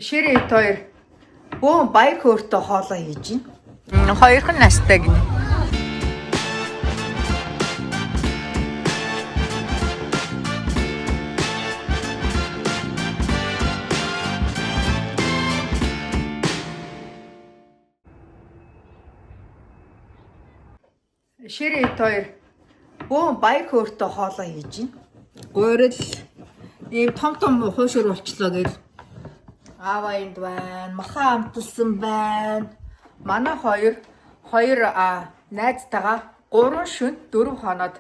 Ширээ хоёр бөө баяр хөөртэй хоолоо хийж байна. Хоёрхан настай гинэ. Ширээ хоёр бөө баяр хөөртэй хоолоо хийж байна. Гуйрал ийм том хуушур болчлоо гэл. Аава энд байна, маха амталсан байна. Манай хоёр найзтайгаа 3 шөнө 4 хоноод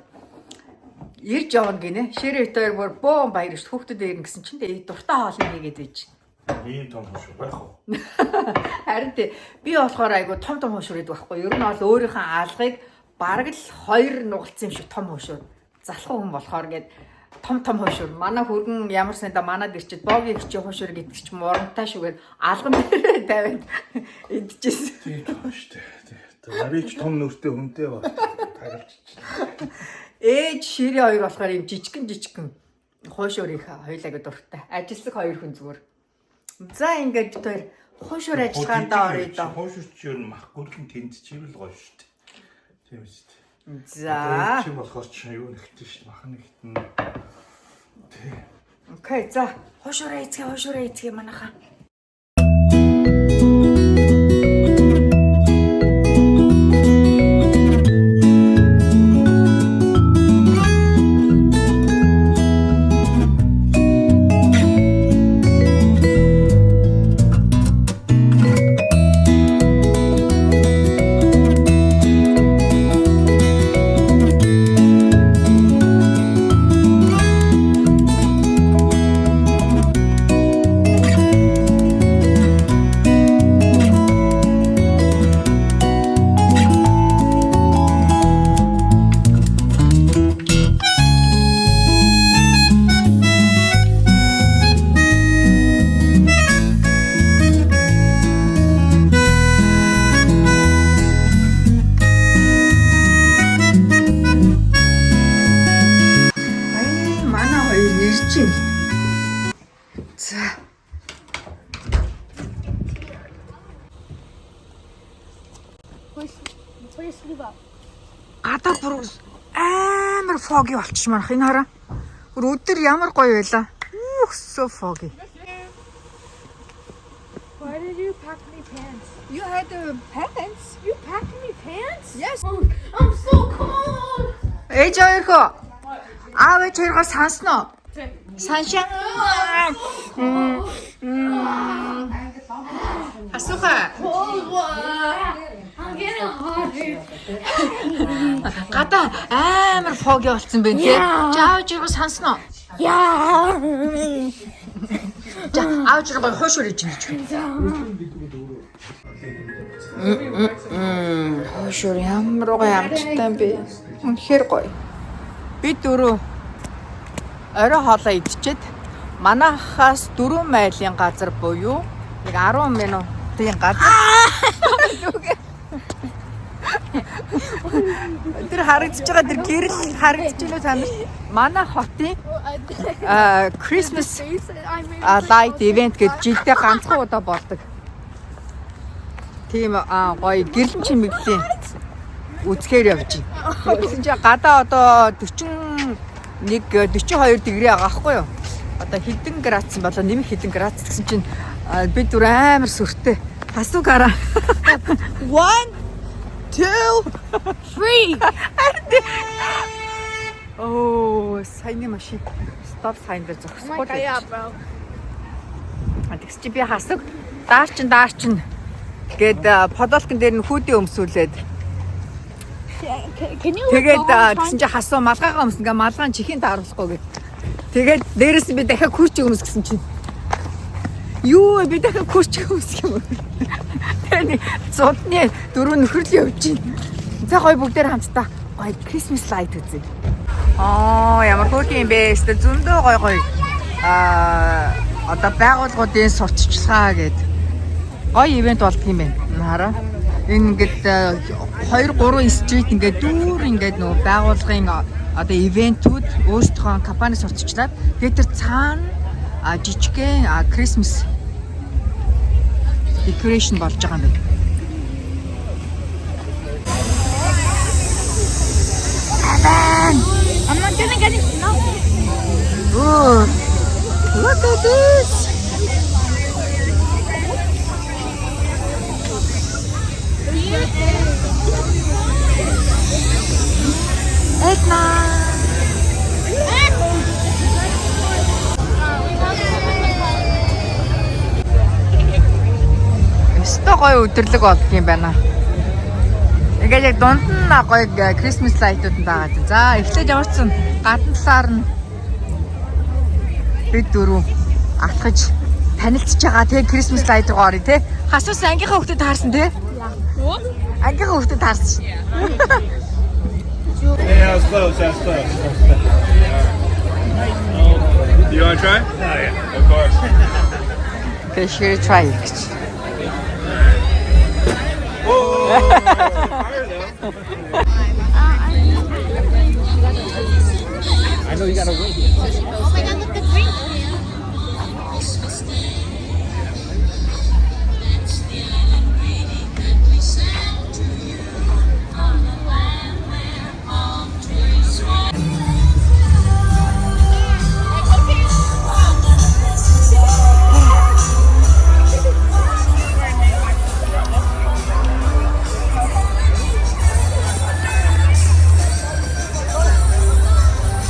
ирж явна гинэ. Ширээ хоёр бүр бөөн баяр ш хүүхдэд ирнэ гэсэн чинь тэгээ дуртай хоол хийгээд байж. Ийм том хошуу байх уу? Харин тий би болохоор айгу том хошуур идэх байхгүй. Ер нь бол өөрийнхөө алгыг бараг л 2 нугалцсан юм шиг том хошуур. Залхуу хүн болохоор гээд том хошуур. Манай хөргөн ямар санда манад ирчихэд богийн хичээ хошуур гэдэг ч мурантай шүүгээд алган дээр тавиад идчихсэн. Тийм том штэ. Нарийч том нүртэй хүнтэй ба тагалжчихлаа. Ээж ширээ хоёр болохоор юм жижигхэн хошуурыг хоёулаа дуртай. Ажилсаг хоёр хүн зүгээр. За ингээд бид хоёр хошуур ажиллагаандаа орё доо. Хошуурч юу мах гүрхэн тэнд чивэл гоё штэ. Тийм штэ. За. Чи болохоор ч юу нэгтэй штэ мах нэгтэн. Тийм. Окей, за. Хошуураа эцгээ манайхаа. Гадаа бүр амар foggy болчихмарх энэ хараа. Бүр өдөр ямар гоё байлаа. So foggy. Why did you pack me pants? You had pants? You packed me pants? Yes. Oh, I'm so cold. Ээж хоёрхоо аав ээж хоёроо сансноо. Саншаа. Асууха. I'm getting hot. Гадаа амар foggy болцсон байна тий. Аав ээж хоёроо сансноо. Yeah. За аав ээж хоёроо хошуур хийж байна гэж. Хошуур ямар гоё амттай бэ. Үнэхээр гоё. Би дөрөв орой хоолоо идчихэд манайхаас 4 майлын газар буюу нэг 10 минутын газар. Тэр харагдаж байгаа тэр гэрэл харагдаж илүү тань. Манай хотын Christmas light event гэж жилдээ ганцхан удаа болдог. Тийм гоё гэрлэн чимэглийн үзэхээр явж байна. Тэгсэн чинь гадаа одоо 42 дэгрээ байгаа байхгүй юу? Одоо хэдэн градус болоо нэмэх хэдэн градус гэсэн чинь бид түр амар сүртэй. Хасуугаараа. 1 2 3. Oh, сайн машин. Stop sign дээр зогсохгүй. bro. Тэгс чи би хасаг даарчин гээд подолкон дээр нь хүүдээ өмсүүлээд Can you тэгээд тэгсэн чи хасуу малгайгаа өмсөн гэ малгаан чихийн тааруулахгүй гэд. Тэгээд дээрэс нь би дахиад күрч өмс гэсэн чинь. Юу би дахиад күрч өмсөх юм. Тэгээд зодны 4 нөхрөл явж байна. За гоё бүгдээр хамтдаа гоё Christmas light үзье. Ямар хөөрхөн юм бэ? Зөндөө гоё. Одоо байгууллагуудын сурталчилгаа гээд гоё ивент болдго юм байна. Хараа. Энэ ингээд 2-3 стрит ингээд дүүр ингээд нөө байгууллагын одоо ивентүүд өөрсдөө компани сурталчлаад тэгээд тэр цаана жижигхэн Christmas decoration болж байгаа юм байна. I'm not gonna get it. No. Oh, look at this. Edna. Өстө гоё өдөрлөг болдго юм байна. Ингээд яг дунд нь гоё Christmas light-ууд нь байгаа юм. За, эхлээд ямар ч юм гадна талаар нь бид дөрөв атгаж танилцж байгаа те Christmas light руу орё те. Хасус ангийнхаа хүүхдэд таарсан те? Ангийнхаа хүүхдэд таарсан. Yeah, that's close. You want to try? Oh, yeah. Of course. Okay, here try it. I know you gotta wait. Oh my god, look the drink.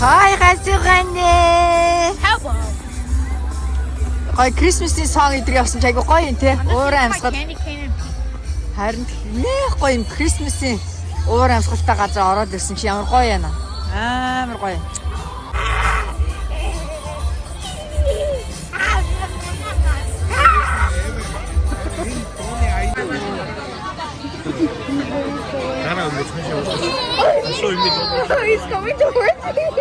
Hi, гасганы. Help. Гоё Christmas-ийн song идэр явсан ч айгу гоё юм те. Уурын амьсгал. Candy cane. Харин нэх гоё юм Christmas-ийн уурын амьсгалтай газар ороод ирсэн чи ямар гоё юм аа. Амар гоё. Oh, he's coming towards me. Oh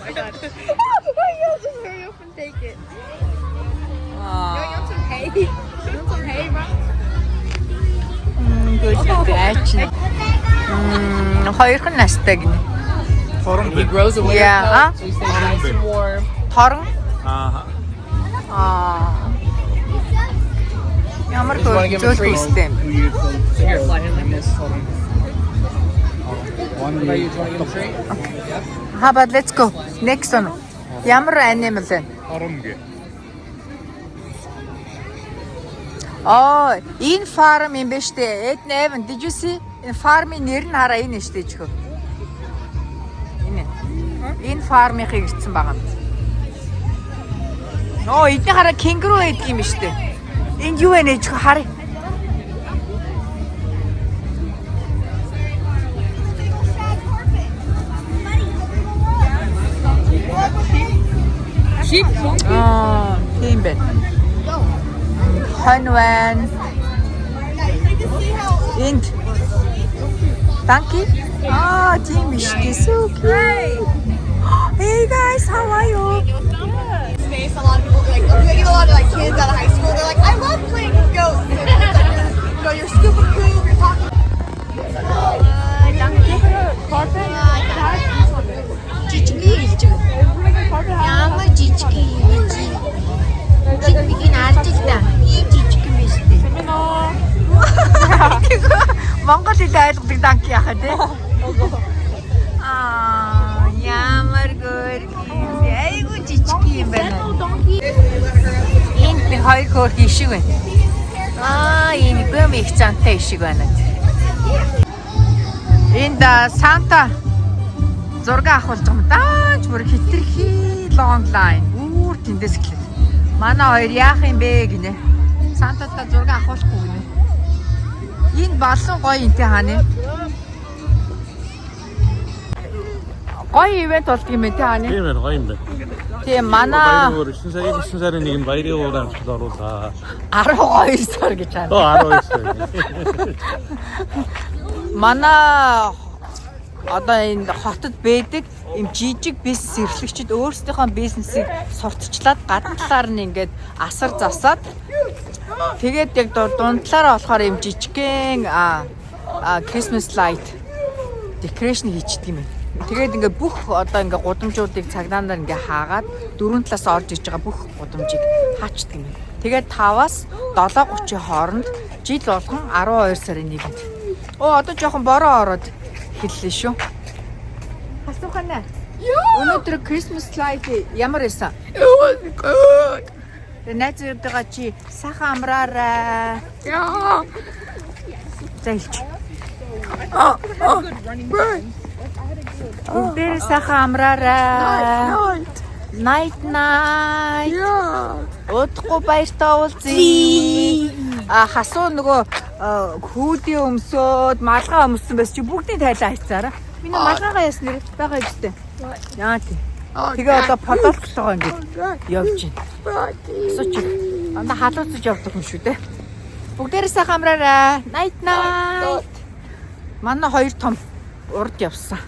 my god. Oh my god, just hurry up and take it. You want some hay? You want some hay, bro? Good catch. Хоёрхан настай гинэ. He grows away. Yeah, So he stays nice and warm. Торон. Uh-huh. Ямар Just wanna give him a treat. систем. So here, fly him like this. Hold on. What about you? Do you want to give him a treat? How about let's go. Next one. Ямар animal вэ? Oh, энэ farm юм биш үү? Ed Neven, did you see? Энэ farm-ийн нэр нь хараа энэ шүү дээ чөө. Энэ. Энэ farm-ыг ирсэн байгаа юм. Оо, эдний хараа кенгуру байдаг юм шүү дээ. Энд юу вэ нэ чөө харъя. Sheep. Тийм бэ. Ханван. Энд. Donkey? Тийм биш дээ. So cute. Hey guys, how are you? Space, a lot of people like I get a lot of like kids out of high school. They're like, I love playing with goats. And it's like you're scooping poop, you're talking. Жижиг хэлж байгаа. Ямар жижиг хэлж. Жижиг нь алж л та. Ийм жижиг юм биш үү? Монгол хэл ойлгодог данки яхаа тий. Ямар гөргий. Айгу жижиг юм байна. Энд би хоёр хөөрх ишиг байна. Энэ бөм их цантай ишиг байна. Энд Санта зураг авах болж байгаа юм даач бүр хитрхи long line. Үүр тэндээс эхлэх. Манай хоёр яах юм бэ гинэ. Сантата зураг авахгүй гинэ. Энэ балсан гоё юм те хааны. Гоё ивент болдго юм те хааны. Тийм ээ, гоё юм байна. Тийм манай 9 сарын 1-нд баярын уурын амжилт оруулаа. 12 сар гэж байна. 12 сар. Манай одоо энэ хотод байдаг юм жижиг бизнес эрхлэгчид өөрсдийнхөө бизнесийг сурталчлаад гадна талаар нь ингээд асар засаад тэгээд яг дунд талаараа болохоор юм жижигхэн Christmas light decoration хийчихдэг юм. Тэгээд ингээд бүх одоо ингээд гудамжуудыг цагдаанаар ингээд хаагаад дөрвөн талаас орж иж байгаа бүх гудамжийг хаачдаг юм. Тэгээд 5-аас 7:30 хооронд жил болгон 12 сарын 1-нд. Одоо жоохон бороо ороод эхэллээ шүү. Асуухана. Өнөөдөр Christmas light ямар байсан? Найзуудаа чи сайхан амраарай. Зайлч. Бүгдээ сайхан амраарай. Night. Удахгүй баяртай уулзъя. Хасуу нөгөө хүүдээ өмсөөд малгай өмссөн байсан чи бүгдийг тайлаа хайцаараа. Миний малгайгаа ясна нэр байгаа юм зү. Яа тий. Тэгээ одоо подолклогоо ингэж явж байна. Асууч. Анда халууцж явдаг юм шүү дээ. Бүгдээрээ сайхан амраарай. Night. Манай хоёр том урд явсан.